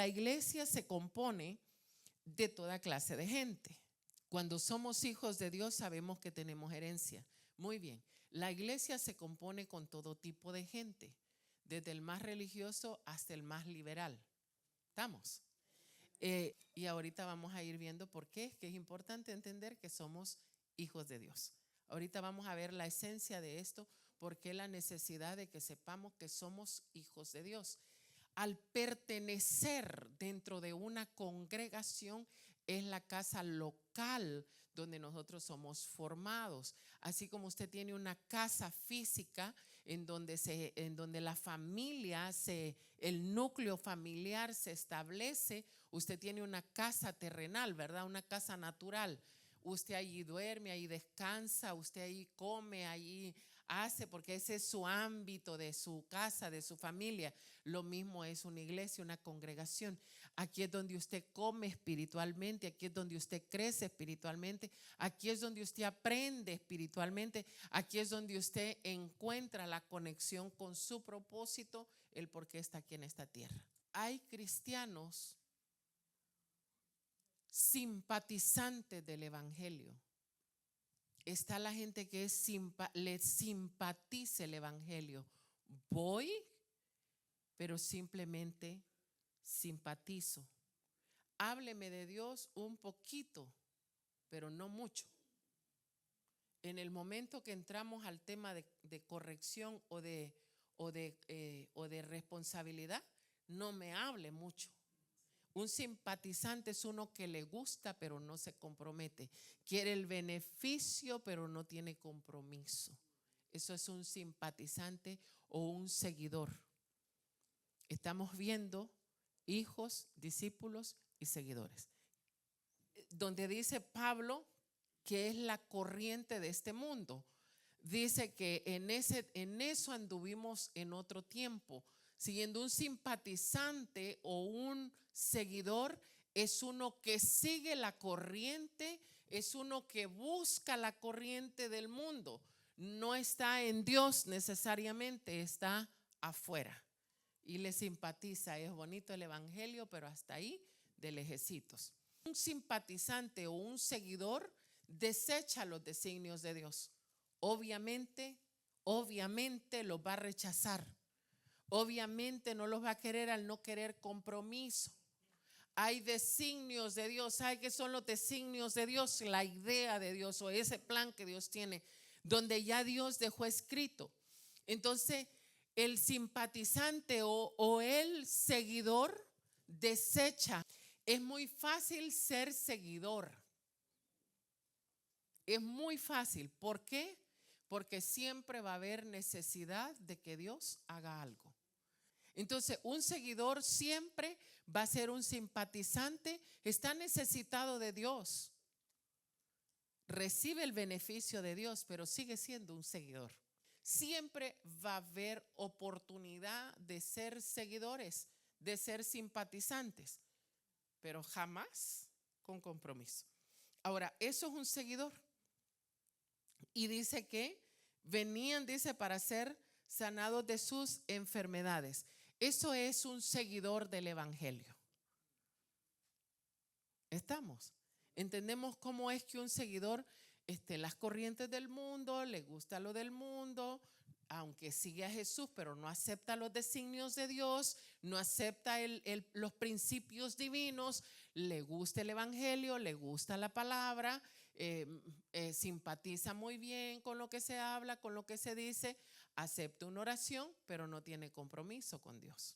la iglesia se compone de toda clase de gente. Cuando somos hijos de Dios sabemos que tenemos herencia. Muy bien, la iglesia se compone con todo tipo de gente, desde el más religioso hasta el más liberal. ¿Estamos? Y ahorita vamos a ir viendo por qué es que es importante entender que somos hijos de Dios. Ahorita vamos a ver la esencia de esto, por qué la necesidad de que sepamos que somos hijos de Dios. Al pertenecer dentro de una congregación es la casa local donde nosotros somos formados. Así como usted tiene una casa física en donde la familia, el núcleo familiar se establece, usted tiene una casa terrenal, ¿verdad? Una casa natural. Usted allí duerme, ahí descansa, usted ahí come, allí hace, porque ese es su ámbito de su casa, de su familia. Lo mismo es una iglesia, una congregación. Aquí es donde usted come espiritualmente, aquí es donde usted crece espiritualmente, aquí es donde usted aprende espiritualmente, aquí es donde usted encuentra la conexión con su propósito, el por qué está aquí en esta tierra. Hay cristianos simpatizantes del evangelio. Está la gente que le simpatiza el evangelio. Voy, pero simplemente simpatizo. Hábleme de Dios un poquito, pero no mucho. En el momento que entramos al tema de corrección o de responsabilidad, no me hable mucho. Un simpatizante es uno que le gusta pero no se compromete. Quiere el beneficio pero no tiene compromiso. Eso es un simpatizante o un seguidor. Estamos viendo hijos, discípulos y seguidores. Donde dice Pablo que es la corriente de este mundo. Dice que en eso anduvimos en otro tiempo. Siguiendo un simpatizante o un seguidor es uno que sigue la corriente, es uno que busca la corriente del mundo. No está en Dios necesariamente, está afuera y le simpatiza. Es bonito el evangelio, pero hasta ahí de lejecitos. Un simpatizante o un seguidor desecha los designios de Dios. Obviamente los va a rechazar. Obviamente no los va a querer al no querer compromiso. Hay designios de Dios. ¿Sabe qué son los designios de Dios? La idea de Dios o ese plan que Dios tiene, donde ya Dios dejó escrito. Entonces, el simpatizante o el seguidor desecha. Es muy fácil ser seguidor. Es muy fácil. ¿Por qué? Porque siempre va a haber necesidad de que Dios haga algo. Entonces, un seguidor siempre va a ser un simpatizante, está necesitado de Dios, recibe el beneficio de Dios, pero sigue siendo un seguidor. Siempre va a haber oportunidad de ser seguidores, de ser simpatizantes, pero jamás con compromiso. Ahora, eso es un seguidor. Y dice que venían, dice, para ser sanados de sus enfermedades. Eso es un seguidor del evangelio. ¿Estamos? Entendemos cómo es que un seguidor, las corrientes del mundo, le gusta lo del mundo, aunque sigue a Jesús, pero no acepta los designios de Dios, no acepta los principios divinos, le gusta el evangelio, le gusta la palabra, simpatiza muy bien con lo que se habla, con lo que se dice, acepta una oración, pero no tiene compromiso con Dios.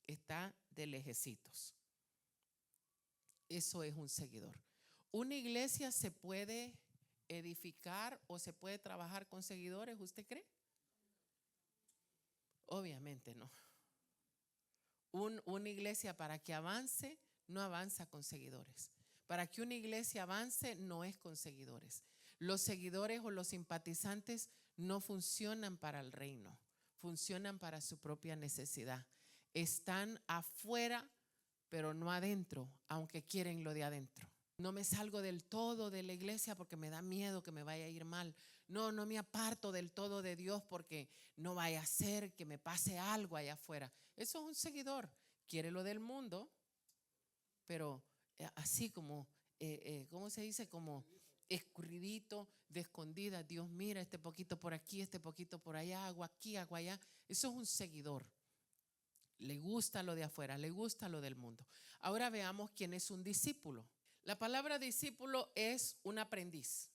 Está de lejecitos. Eso es un seguidor. ¿Una iglesia se puede edificar o se puede trabajar con seguidores? ¿Usted cree? Obviamente no. Una iglesia para que avance no avanza con seguidores. Para que una iglesia avance no es con seguidores. Los seguidores o los simpatizantes no funcionan para el reino, funcionan para su propia necesidad. Están afuera, pero no adentro, aunque quieren lo de adentro. No me salgo del todo de la iglesia porque me da miedo que me vaya a ir mal. No me aparto del todo de Dios porque no vaya a ser que me pase algo allá afuera. Eso es un seguidor. Quiere lo del mundo, pero así como, ¿cómo se dice? Como escurridito, de escondida. Dios mira, este poquito por aquí, este poquito por allá, hago aquí, hago allá. Eso es un seguidor. Le gusta lo de afuera, le gusta lo del mundo. Ahora veamos quién es un discípulo. La palabra discípulo es un aprendiz.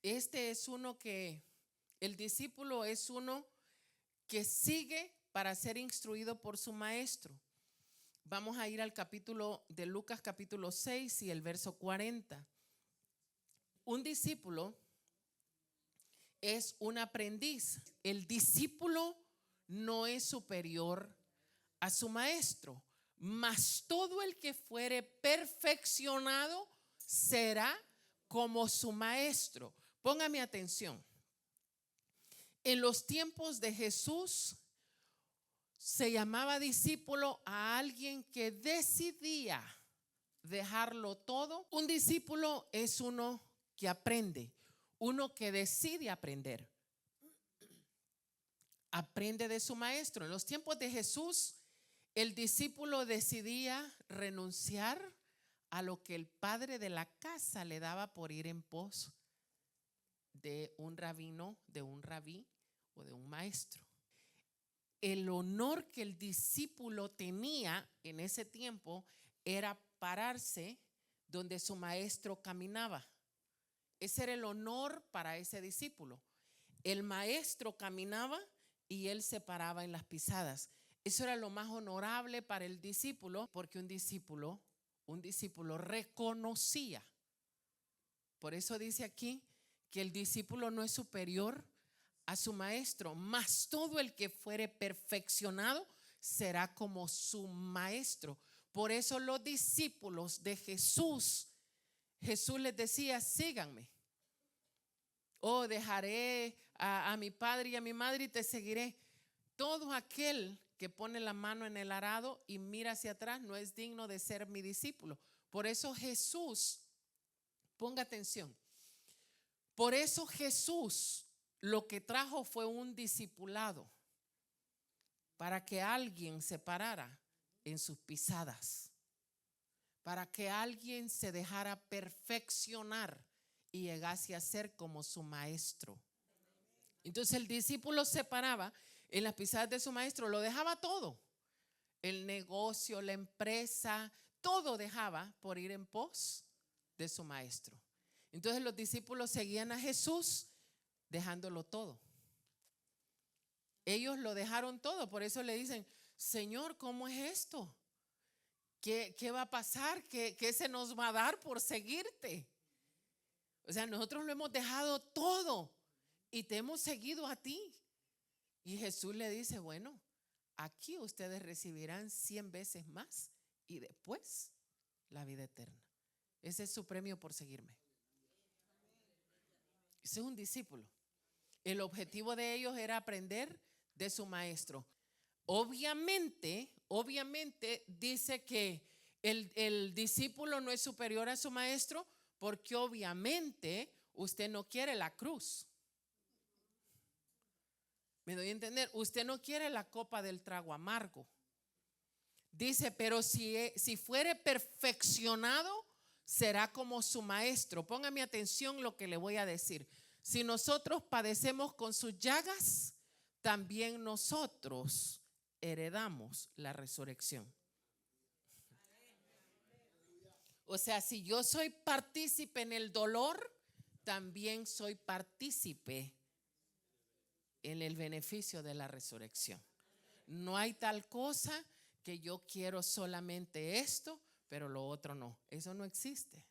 Este es uno que, el discípulo es uno que sigue para ser instruido por su maestro. Vamos a ir al capítulo de Lucas, capítulo 6 y el verso 40. Un discípulo es un aprendiz. El discípulo no es superior a su maestro, mas todo el que fuere perfeccionado será como su maestro. Póngame atención. En los tiempos de Jesús se llamaba discípulo a alguien que decidía dejarlo todo. Un discípulo es uno que aprende, uno que decide aprender. Aprende de su maestro. En los tiempos de Jesús, el discípulo decidía renunciar a lo que el padre de la casa le daba por ir en pos de un rabino, de un rabí o de un maestro. El honor que el discípulo tenía en ese tiempo era pararse donde su maestro caminaba. Ese era el honor para ese discípulo. El maestro caminaba y él se paraba en las pisadas. Eso era lo más honorable para el discípulo, porque un discípulo reconocía. Por eso dice aquí que el discípulo no es superior a su maestro, mas todo el que fuere perfeccionado será como su maestro. Por eso los discípulos de Jesús les decía: síganme. Oh, dejaré a mi padre y a mi madre y te seguiré. Todo aquel que pone la mano en el arado y mira hacia atrás no es digno de ser mi discípulo. Por eso Jesús, ponga atención, por eso Jesús lo que trajo fue un discipulado para que alguien se parara en sus pisadas, para que alguien se dejara perfeccionar y llegase a ser como su maestro. Entonces el discípulo se paraba en las pisadas de su maestro, lo dejaba todo, el negocio, la empresa, todo dejaba por ir en pos de su maestro. Entonces los discípulos seguían a Jesús dejándolo todo. Ellos lo dejaron todo, por eso le dicen: Señor, ¿cómo es esto? ¿Qué va a pasar? ¿Qué se nos va a dar por seguirte? O sea, nosotros lo hemos dejado todo y te hemos seguido a ti. Y Jesús le dice: bueno, aquí ustedes recibirán 100 veces más y después la vida eterna. Ese es su premio por seguirme. Ese es un discípulo. El objetivo de ellos era aprender de su maestro. Obviamente dice que el discípulo no es superior a su maestro, porque obviamente usted no quiere la cruz. ¿Me doy a entender? Usted no quiere la copa del trago amargo. Dice: pero si fuere perfeccionado, será como su maestro. Póngame atención lo que le voy a decir. Si nosotros padecemos con sus llagas, también nosotros heredamos la resurrección. O sea, si yo soy partícipe en el dolor, también soy partícipe en el beneficio de la resurrección. No hay tal cosa que yo quiero solamente esto, pero lo otro no. Eso no existe.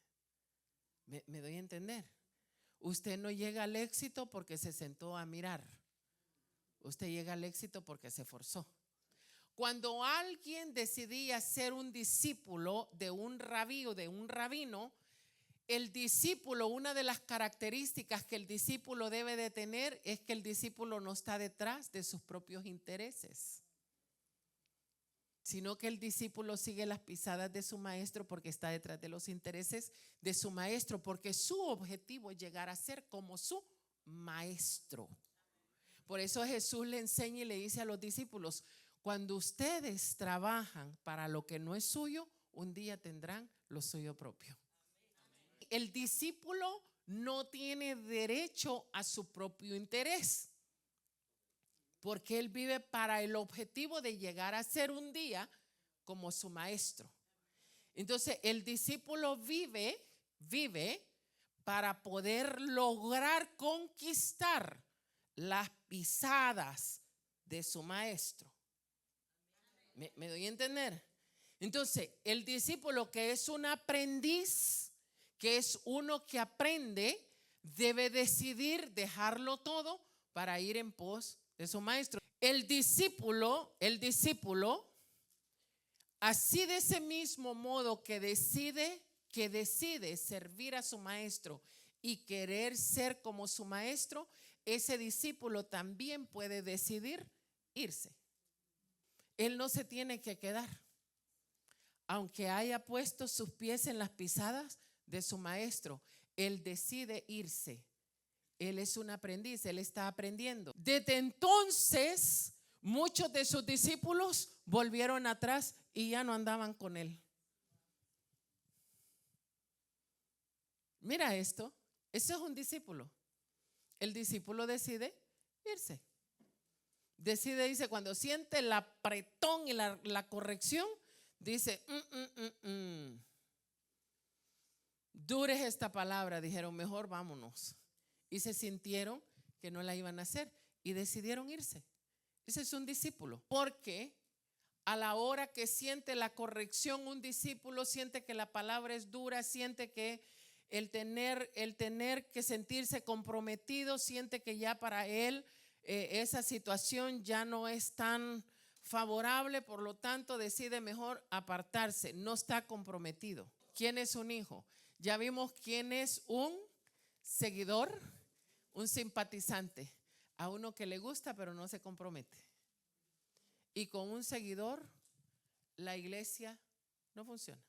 ¿Me doy a entender? Usted no llega al éxito porque se sentó a mirar. Usted llega al éxito porque se esforzó. Cuando alguien decidía ser un discípulo de un rabí o de un rabino, el discípulo, una de las características que el discípulo debe de tener es que el discípulo no está detrás de sus propios intereses, sino que el discípulo sigue las pisadas de su maestro porque está detrás de los intereses de su maestro, porque su objetivo es llegar a ser como su maestro. Por eso Jesús le enseña y le dice a los discípulos: Cuando ustedes trabajan para lo que no es suyo, un día tendrán lo suyo propio. El discípulo no tiene derecho a su propio interés, porque él vive para el objetivo de llegar a ser un día como su maestro. Entonces el discípulo vive para poder lograr conquistar las pisadas de su maestro. ¿Me doy a entender? Entonces el discípulo, que es un aprendiz, que es uno que aprende, debe decidir dejarlo todo para ir en pos de su maestro. El discípulo, así de ese mismo modo que decide servir a su maestro y querer ser como su maestro, ese discípulo también puede decidir irse. Él no se tiene que quedar, aunque haya puesto sus pies en las pisadas de su maestro. Él decide irse. Él es un aprendiz, él está aprendiendo. Desde entonces, muchos de sus discípulos volvieron atrás y ya no andaban con él. Mira esto, eso es un discípulo. El discípulo decide irse. Dice, cuando siente el apretón y la corrección, dice, dura es esta palabra, dijeron, mejor vámonos. Y se sintieron que no la iban a hacer y decidieron irse. Ese es un discípulo, porque a la hora que siente la corrección, un discípulo siente que la palabra es dura, siente que el tener que sentirse comprometido, siente que ya para él esa situación ya no es tan favorable, por lo tanto decide mejor apartarse, no está comprometido. ¿Quién es un hijo? Ya vimos quién es un seguidor, un simpatizante, a uno que le gusta pero no se compromete. Y con un seguidor la iglesia no funciona.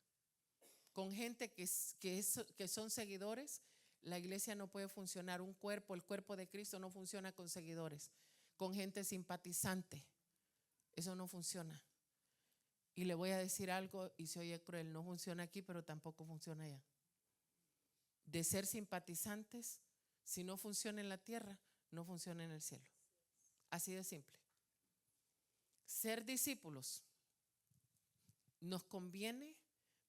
Con gente que son seguidores, la iglesia no puede funcionar. El cuerpo de Cristo no funciona con seguidores, con gente simpatizante. Eso no funciona. Y le voy a decir algo y se oye cruel, no funciona aquí, pero tampoco funciona allá. De ser simpatizantes, si no funciona en la tierra, no funciona en el cielo. Así de simple. Ser discípulos nos conviene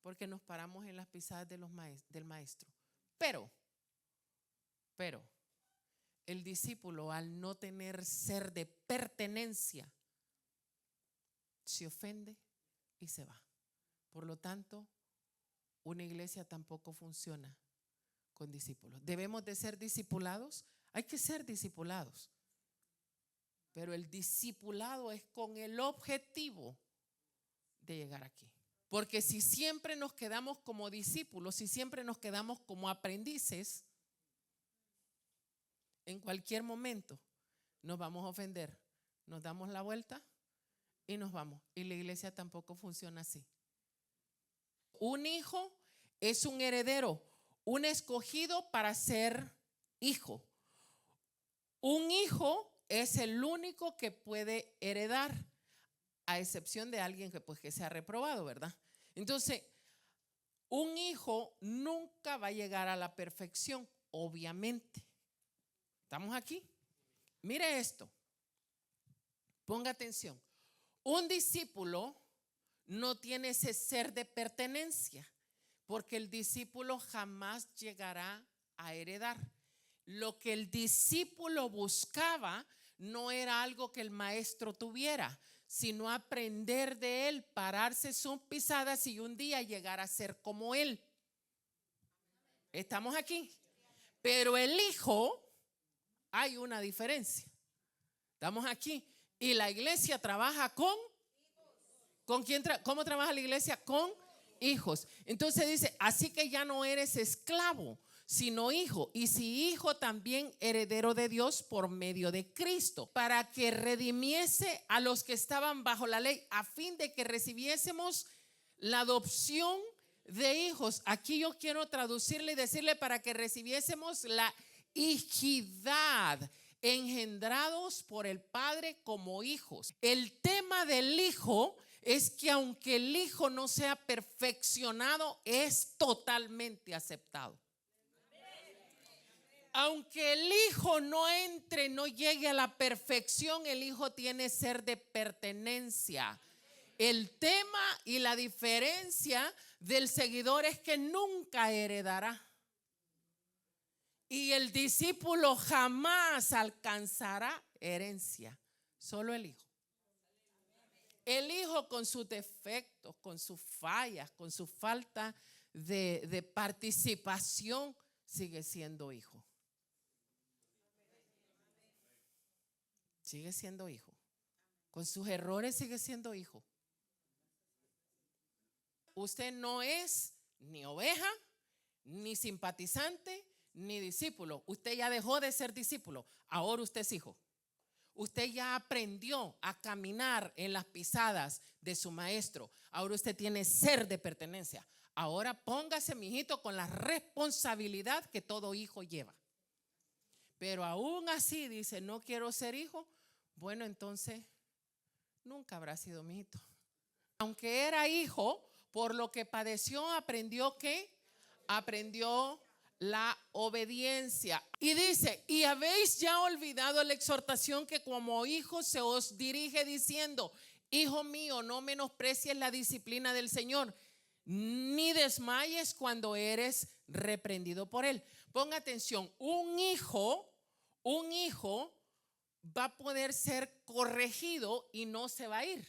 porque nos paramos en las pisadas del maestro. Pero el discípulo, al no tener ser de pertenencia, se ofende y se va. Por lo tanto, una iglesia tampoco funciona con discípulos. Debemos de ser discipulados, hay que ser discipulados. Pero el discipulado es con el objetivo de llegar aquí. Porque si siempre nos quedamos como discípulos, si siempre nos quedamos como aprendices, en cualquier momento nos vamos a ofender, nos damos la vuelta y nos vamos. Y la iglesia tampoco funciona así. Un hijo es un heredero, un escogido para ser hijo. Un hijo es el único que puede heredar, a excepción de alguien que sea reprobado, ¿verdad? Entonces, un hijo nunca va a llegar a la perfección, obviamente. ¿Estamos aquí? Mire esto. Ponga atención. Un discípulo no tiene ese ser de pertenencia, porque el discípulo jamás llegará a heredar. Lo que el discípulo buscaba no era algo que el maestro tuviera, sino aprender de él, pararse sus pisadas y un día llegar a ser como él. ¿Estamos aquí? Pero el hijo, hay una diferencia. Estamos aquí. Y la iglesia trabaja ¿con quién? ¿Cómo trabaja la iglesia? Con hijos. Entonces dice, así que ya no eres esclavo, sino hijo. Y si hijo, también heredero de Dios por medio de Cristo, para que redimiese a los que estaban bajo la ley, a fin de que recibiésemos la adopción de hijos. Aquí yo quiero traducirle y decirle para que recibiésemos la hijidad. engendrados por el Padre como hijos. El tema del hijo es que aunque el hijo no sea perfeccionado, es totalmente aceptado. Aunque el hijo no entre, no llegue a la perfección, el hijo tiene ser de pertenencia. El tema y la diferencia del seguidor es que nunca heredará. Y el discípulo jamás alcanzará herencia, solo el hijo. El hijo con sus defectos, con sus fallas, con su falta de participación, sigue siendo hijo. Sigue siendo hijo. Con sus errores sigue siendo hijo. Usted no es ni oveja, ni simpatizante, ni discípulo. Usted ya dejó de ser discípulo. Ahora usted es hijo. Usted ya aprendió a caminar en las pisadas de su maestro. Ahora usted tiene ser de pertenencia. Ahora póngase, mijito, con la responsabilidad que todo hijo lleva. Pero aún así dice, no quiero ser hijo. Bueno, entonces nunca habrá sido mijito. Aunque era hijo, por lo que padeció, aprendió ¿qué? Aprendió la obediencia. Y dice, y habéis ya olvidado la exhortación que como hijos se os dirige diciendo, hijo mío, no menosprecies la disciplina del Señor, ni desmayes cuando eres reprendido por él. Ponga atención, un hijo va a poder ser corregido y no se va a ir.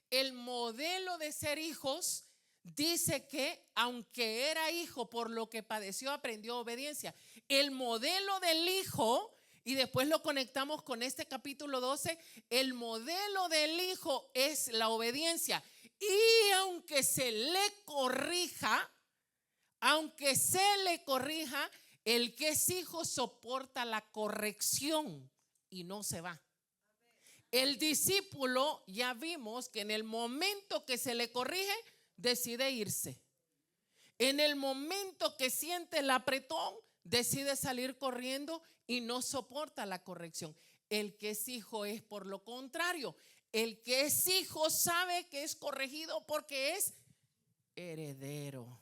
El modelo de ser hijos dice que aunque era hijo, por lo que padeció, aprendió obediencia. El modelo del hijo, y después lo conectamos con este capítulo 12, el modelo del hijo es la obediencia. Y aunque se le corrija, el que es hijo soporta la corrección y no se va. El discípulo, ya vimos que en el momento que se le corrige, decide irse. En el momento que siente el apretón, decide salir corriendo y no soporta la corrección. El que es hijo es por lo contrario. El que es hijo sabe que es corregido porque es heredero.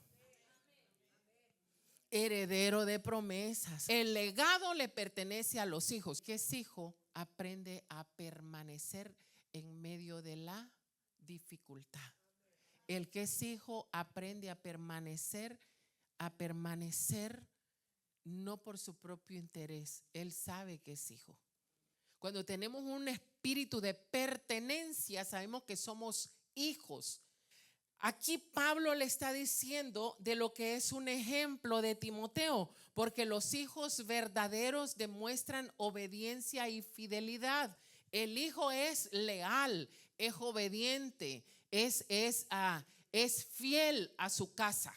Heredero de promesas. El legado le pertenece a los hijos. Que es hijo aprende a permanecer en medio de la dificultad. El que es hijo aprende a permanecer no por su propio interés. Él sabe que es hijo. Cuando tenemos un espíritu de pertenencia, sabemos que somos hijos. Aquí Pablo le está diciendo de lo que es un ejemplo de Timoteo, porque los hijos verdaderos demuestran obediencia y fidelidad. El hijo es leal, es obediente, es fiel a su casa.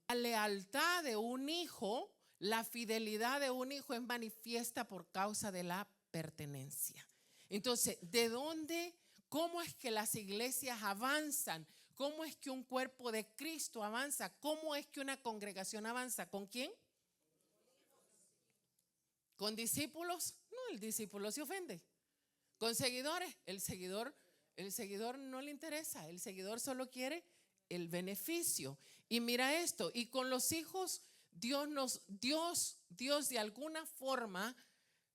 La lealtad de un hijo, la fidelidad de un hijo es manifiesta por causa de la pertenencia. Entonces, ¿de dónde? ¿Cómo es que las iglesias avanzan? ¿Cómo es que un cuerpo de Cristo avanza? ¿Cómo es que una congregación avanza? ¿Con quién? ¿Con discípulos? No, el discípulo se ofende. ¿Con seguidores? El seguidor no le interesa. El seguidor solo quiere el beneficio. Y mira esto, y con los hijos, Dios de alguna forma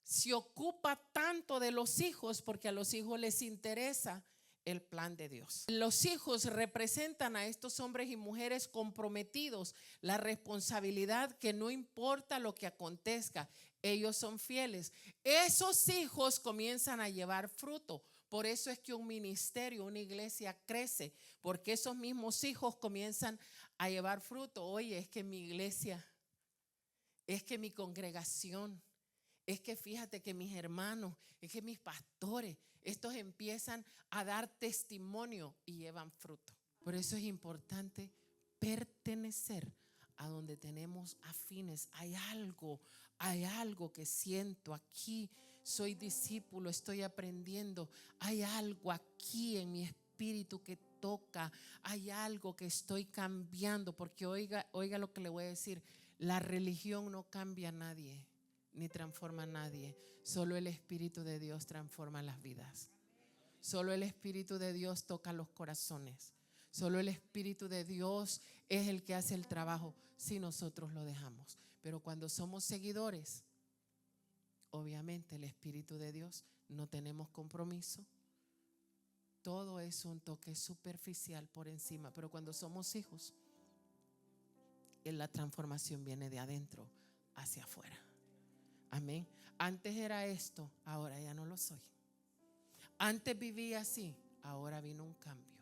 se ocupa tanto de los hijos porque a los hijos les interesa el plan de Dios. Los hijos representan a estos hombres y mujeres comprometidos, la responsabilidad que no importa lo que acontezca, ellos son fieles. Esos hijos comienzan a llevar fruto. Por eso es que un ministerio, una iglesia crece, porque esos mismos hijos comienzan a llevar fruto. Oye, es que mi iglesia, es que mi congregación, es que fíjate que mis hermanos, es que mis pastores, estos empiezan a dar testimonio y llevan fruto. Por eso es importante pertenecer a donde tenemos afines. Hay algo que siento aquí. Soy discípulo, estoy aprendiendo. Hay algo aquí en mi espíritu que toca. Hay algo que estoy cambiando. Porque oiga lo que le voy a decir. La religión no cambia a nadie. ni transforma a nadie. Solo el Espíritu de Dios transforma las vidas. Solo el Espíritu de Dios toca los corazones. Solo el Espíritu de Dios es el que hace el trabajo si nosotros lo dejamos. Pero cuando somos seguidores, obviamente el Espíritu de Dios, no tenemos compromiso. Todo es un toque superficial por encima. Pero cuando somos hijos, la transformación viene de adentro hacia afuera. Amén. Antes era esto, ahora ya no lo soy. Antes vivía así, ahora vino un cambio.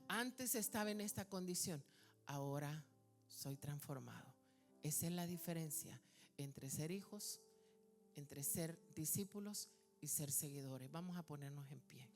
Antes estaba en esta condición, ahora soy transformado. Esa es la diferencia entre ser hijos, entre ser discípulos y ser seguidores. Vamos a ponernos en pie.